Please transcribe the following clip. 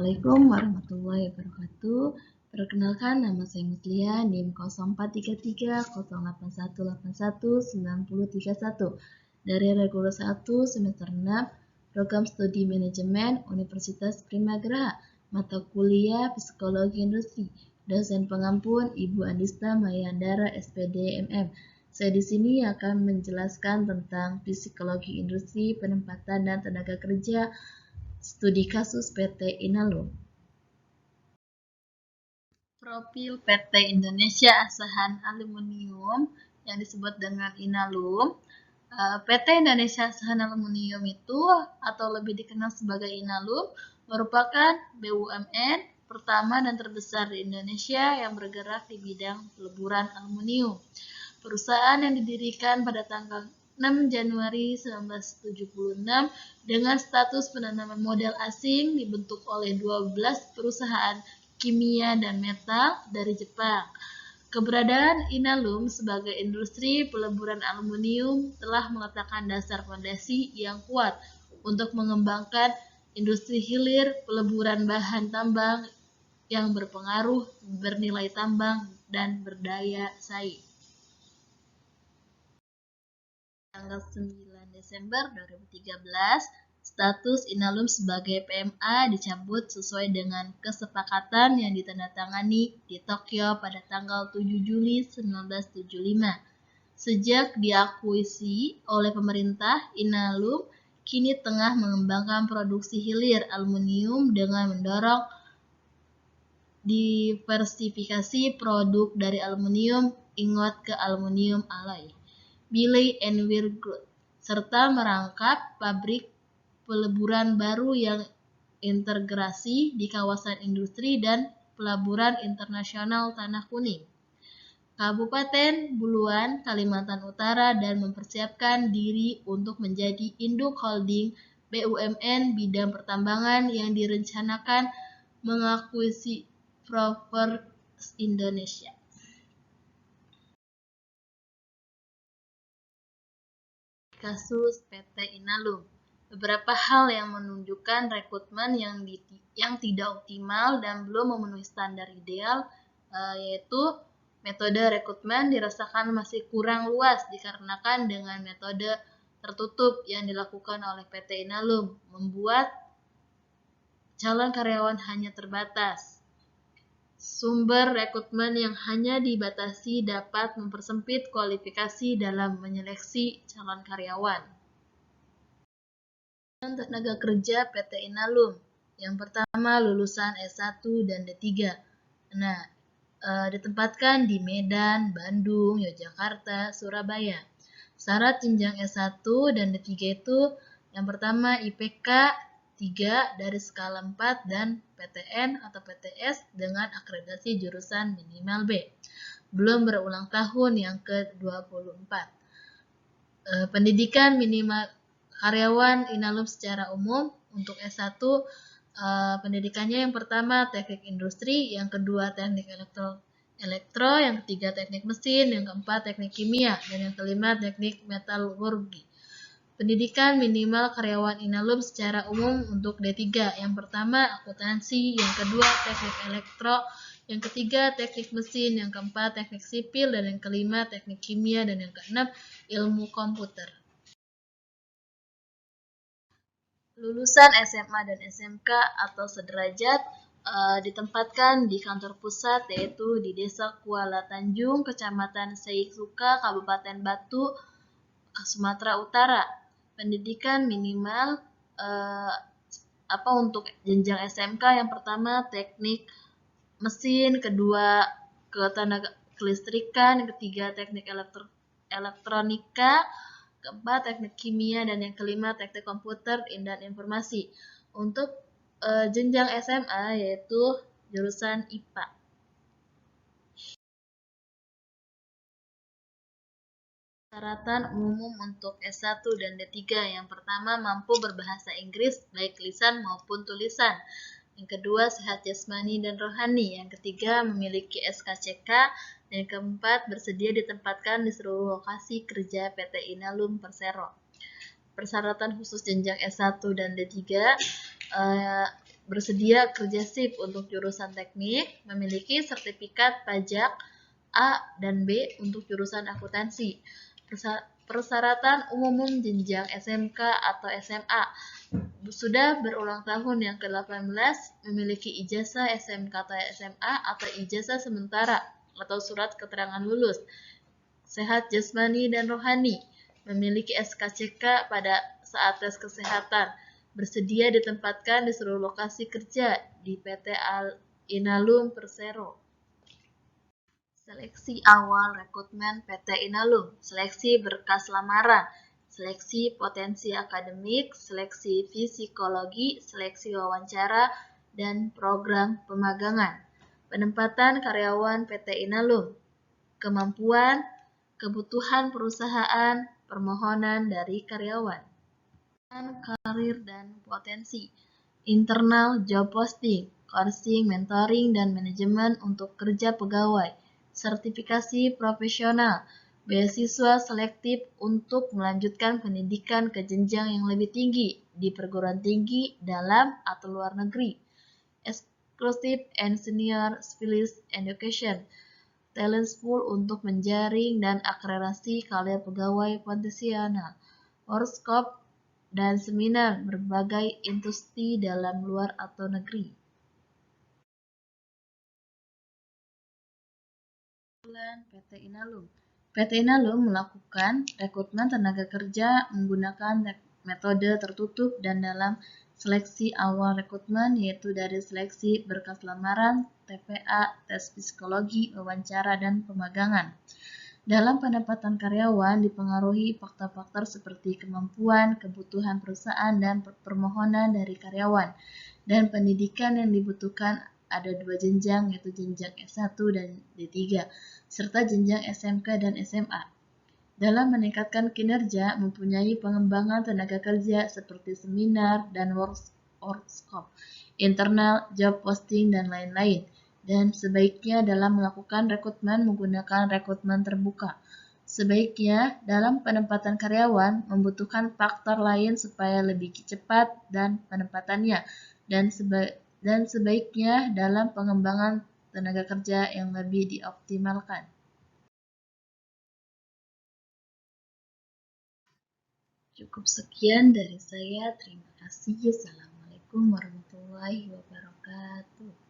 Assalamualaikum warahmatullahi wabarakatuh. Perkenalkan, nama saya Muslia, NIM 043308181931 dari Reguler 1 semester 6 Program Studi Manajemen Universitas Primagraha, mata kuliah Psikologi Industri. Dosen pengampun Ibu Andista Mayandara SPD MM. Saya di sini akan menjelaskan tentang psikologi industri, penempatan dan tenaga kerja, studi kasus PT Inalum. Profil PT Indonesia Asahan Aluminium yang disebut dengan Inalum. PT Indonesia Asahan Aluminium itu, atau lebih dikenal sebagai Inalum, merupakan BUMN pertama dan terbesar di Indonesia yang bergerak di bidang peleburan aluminium. Perusahaan yang didirikan pada tanggal 6 Januari 1976 dengan status penanaman modal asing dibentuk oleh 12 perusahaan kimia dan metal dari Jepang. Keberadaan Inalum sebagai industri peleburan aluminium telah meletakkan dasar fondasi yang kuat untuk mengembangkan industri hilir peleburan bahan tambang yang berpengaruh, bernilai tambang, dan berdaya saing. Tanggal 9 Desember 2013, status Inalum sebagai PMA dicabut sesuai dengan kesepakatan yang ditandatangani di Tokyo pada tanggal 7 Juli 1975. Sejak diakuisisi oleh pemerintah, Inalum kini tengah mengembangkan produksi hilir aluminium dengan mendorong diversifikasi produk dari aluminium ingot ke aluminium alloy, billet and wire growth, serta merangkap pabrik peleburan baru yang integrasi di kawasan industri dan pelaburan internasional Tanah Kuning, Kabupaten Buluan, Kalimantan Utara, dan mempersiapkan diri untuk menjadi induk holding BUMN bidang pertambangan yang direncanakan mengakuisisi Properties Indonesia. Kasus PT Inalum. Beberapa hal yang menunjukkan rekrutmen yang tidak optimal dan belum memenuhi standar ideal, yaitu metode rekrutmen dirasakan masih kurang luas dikarenakan dengan metode tertutup yang dilakukan oleh PT Inalum membuat calon karyawan hanya terbatas. Sumber rekrutmen yang hanya dibatasi dapat mempersempit kualifikasi dalam menyeleksi calon karyawan. Tenaga kerja PT Inalum. Yang pertama, lulusan S1 dan D3. Ditempatkan di Medan, Bandung, Yogyakarta, Surabaya. Syarat jenjang S1 dan D3 itu yang pertama IPK 3 dari skala 4 dan PTN atau PTS dengan akreditasi jurusan minimal B. Belum berulang tahun yang ke-24. Pendidikan minimal karyawan Inalum secara umum untuk S1 pendidikannya yang pertama teknik industri, yang kedua teknik elektro, yang ketiga teknik mesin, yang keempat teknik kimia, dan yang kelima teknik metalurgi. Pendidikan minimal karyawan Inalum secara umum untuk D3, yang pertama akuntansi, yang kedua teknik elektro, yang ketiga teknik mesin, yang keempat teknik sipil, dan yang kelima teknik kimia, dan yang keenam ilmu komputer. Lulusan SMA dan SMK atau sederajat ditempatkan di kantor pusat, yaitu di Desa Kuala Tanjung, Kecamatan Seisuka, Kabupaten Batu, Sumatera Utara. Pendidikan minimal untuk jenjang SMK yang pertama teknik mesin, kedua ketenaga kelistrikan, yang ketiga teknik elektronika, keempat teknik kimia, dan yang kelima teknik komputer dan informasi. Untuk jenjang SMA yaitu jurusan IPA. Persyaratan umum untuk S1 dan D3 yang pertama mampu berbahasa Inggris baik lisan maupun tulisan. Yang kedua sehat jasmani dan rohani. Yang ketiga memiliki SKCK. Dan yang keempat bersedia ditempatkan di seluruh lokasi kerja PT Inalum Persero. Persyaratan khusus jenjang S1 dan D3 bersedia kerja sip untuk jurusan teknik, memiliki sertifikat pajak A dan B untuk jurusan akuntansi. Persyaratan umum jenjang SMK atau SMA sudah berulang tahun yang ke-18, memiliki ijazah SMK atau SMA atau ijazah sementara atau surat keterangan lulus, sehat jasmani dan rohani, memiliki SKCK pada saat tes kesehatan, bersedia ditempatkan di seluruh lokasi kerja di PT Inalum Persero. Seleksi awal rekrutmen PT Inalum, seleksi berkas lamaran, seleksi potensi akademik, seleksi psikologi, seleksi wawancara, dan program pemagangan. Penempatan karyawan PT Inalum, kemampuan, kebutuhan perusahaan, permohonan dari karyawan. Karir dan potensi. Internal job posting, coaching, mentoring, dan manajemen untuk kerja pegawai. Sertifikasi profesional, beasiswa selektif untuk melanjutkan pendidikan ke jenjang yang lebih tinggi di perguruan tinggi dalam atau luar negeri. Exclusive and senior specialist education, talent pool untuk menjaring dan akselerasi karir pegawai potensial, workshop dan seminar berbagai industri dalam, luar, atau negeri. PT Inalum. PT Inalum melakukan rekrutmen tenaga kerja menggunakan metode tertutup dan dalam seleksi awal rekrutmen, yaitu dari seleksi berkas lamaran, TPA, tes psikologi, wawancara, dan pemagangan. Dalam penempatan karyawan dipengaruhi faktor-faktor seperti kemampuan, kebutuhan perusahaan, dan permohonan dari karyawan. Dan pendidikan yang dibutuhkan ada dua jenjang, yaitu jenjang S1 dan D3, serta jenjang SMK dan SMA. Dalam meningkatkan kinerja, mempunyai pengembangan tenaga kerja seperti seminar dan workshop, internal job posting, dan lain-lain. Dan sebaiknya dalam melakukan rekrutmen menggunakan rekrutmen terbuka. Sebaiknya dalam penempatan karyawan membutuhkan faktor lain supaya lebih cepat dan penempatannya, dan sebaiknya dalam pengembangan tenaga kerja yang lebih dioptimalkan. Cukup sekian dari saya. Terima kasih. Assalamualaikum warahmatullahi wabarakatuh.